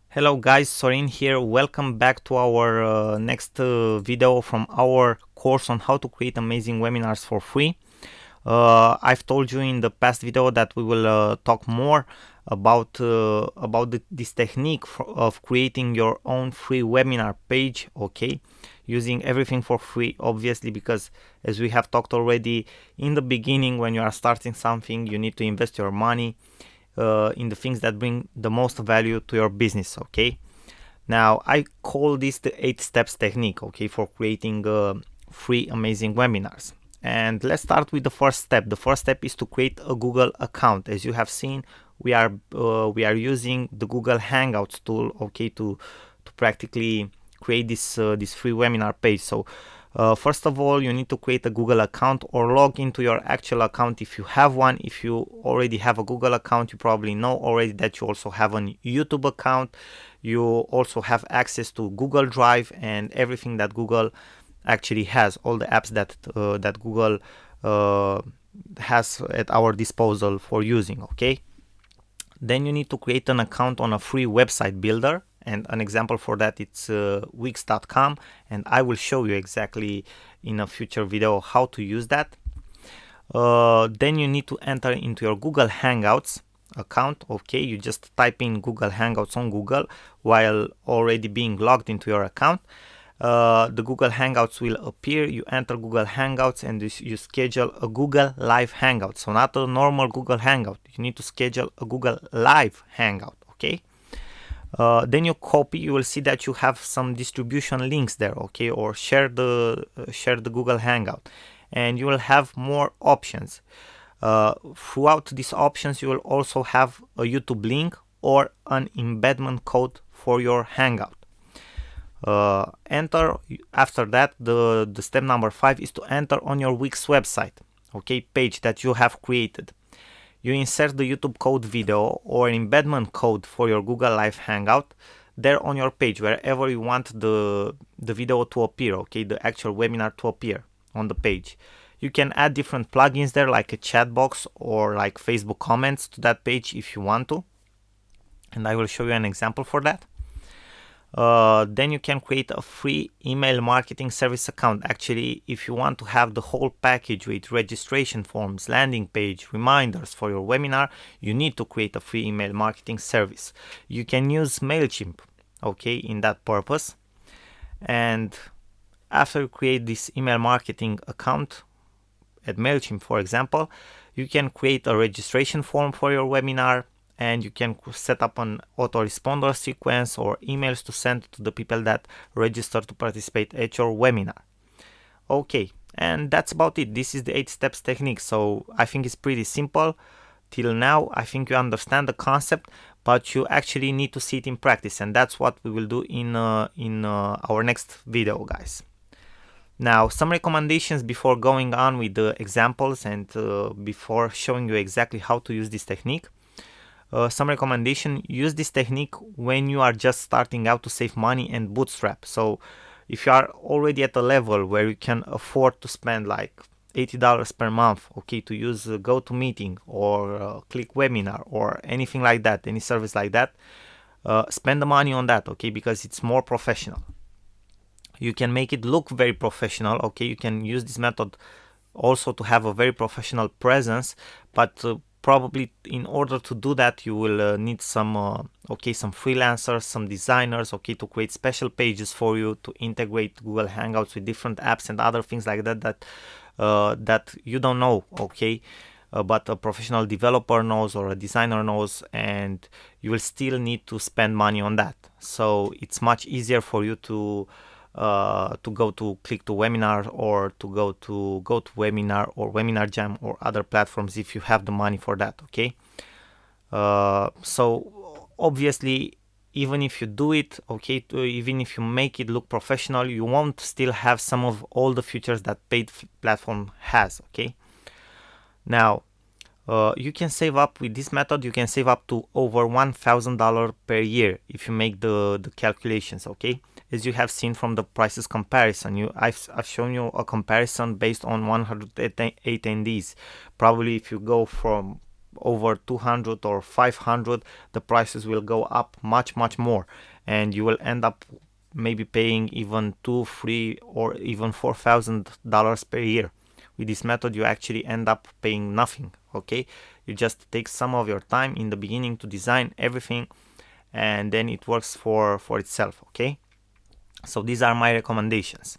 Hello guys, Sorin here. Welcome back to our next video from our course on how to create amazing webinars for free. I've told you in the past video that we will talk more about this technique of creating your own free webinar page, okay, using everything for free, obviously, because as we have talked already in the beginning, when you are starting something, you need to invest your money in the things that bring the most value to your business. Okay, now I call this the 8 steps technique, okay, for creating free amazing webinars. And let's start with the first step. The first step is to create a Google account. As you have seen, we are using the Google Hangouts tool, okay, to practically create this free webinar page. So first of all, you need to create a Google account or log into your actual account if you have one. If you already have a Google account, you probably know already that you also have a YouTube account. You also have access to Google Drive and everything that Google actually has, all the apps that Google has at our disposal for using. Okay, then you need to create an account on a free website builder, and an example for that it's wix.com, and I will show you exactly in a future video how to use that. Then you need to enter into your Google Hangouts account. Okay, you just type in Google Hangouts on Google while already being logged into your account. The Google Hangouts will appear. You enter Google Hangouts and you schedule a Google Live Hangout. So not a normal Google Hangout. You need to schedule a Google Live Hangout. Okay. Then you copy. You will see that you have some distribution links there. Okay, or share the Google Hangout, and you will have more options. Throughout these options, you will also have a YouTube link or an embedment code for your Hangout. Enter after that. The step number 5 is to enter on your Wix website, okay, page that you have created. You insert the YouTube code video or embedment code for your Google Live Hangout there on your page, wherever you want the video to appear, okay, the actual webinar to appear on the page. You can add different plugins there, like a chat box or like Facebook comments to that page if you want to, and I will show you an example for that. Then you can create a free email marketing service account. Actually, if you want to have the whole package with registration forms, landing page, reminders for your webinar, you need to create a free email marketing service. You can use MailChimp, okay, in that purpose. And after you create this email marketing account at MailChimp, for example, you can create a registration form for your webinar, and you can set up an autoresponder sequence or emails to send to the people that register to participate at your webinar. Okay, and that's about it. This is the 8 steps technique. So I think it's pretty simple. Till now, I think you understand the concept, but you actually need to see it in practice, and that's what we will do in our next video, guys. Now, some recommendations before going on with the examples and before showing you exactly how to use this technique. Some recommendation: use this technique when you are just starting out to save money and bootstrap. So if you are already at a level where you can afford to spend like $80 per month, okay, to use GoToMeeting or ClickWebinar or anything like that, any service like that, spend the money on that, okay, because it's more professional. You can make it look very professional, okay. You can use this method also to have a very professional presence, but probably in order to do that you will need some some freelancers, some designers, okay, to create special pages for you, to integrate Google Hangouts with different apps and other things like that that you don't know, okay, but a professional developer knows or a designer knows, and you will still need to spend money on that. So it's much easier for you to go to Click-to-Webinar or to go to GoToWebinar or Webinar Jam or other platforms if you have the money for that, okay. So obviously, even if you do it, okay, even if you make it look professional, you won't still have some of all the features that paid platform has, okay. Now, you can save up with this method. You can save up to over $1,000 per year if you make the calculations, okay. As you have seen from the prices comparison, I've shown you a comparison based on 100 attendees. Probably if you go from over 200 or 500, the prices will go up much more, and you will end up maybe paying even $2, $3, or even $4,000 per year. With this method, you actually end up paying nothing. Okay, you just take some of your time in the beginning to design everything, and then it works for itself. Okay, so these are my recommendations.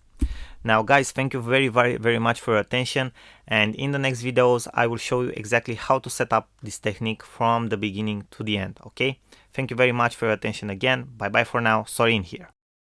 Now guys, thank you very much for your attention, and in the next videos I will show you exactly how to set up this technique from the beginning to the end. Okay, thank you very much for your attention again. Bye bye for now. Sorin here.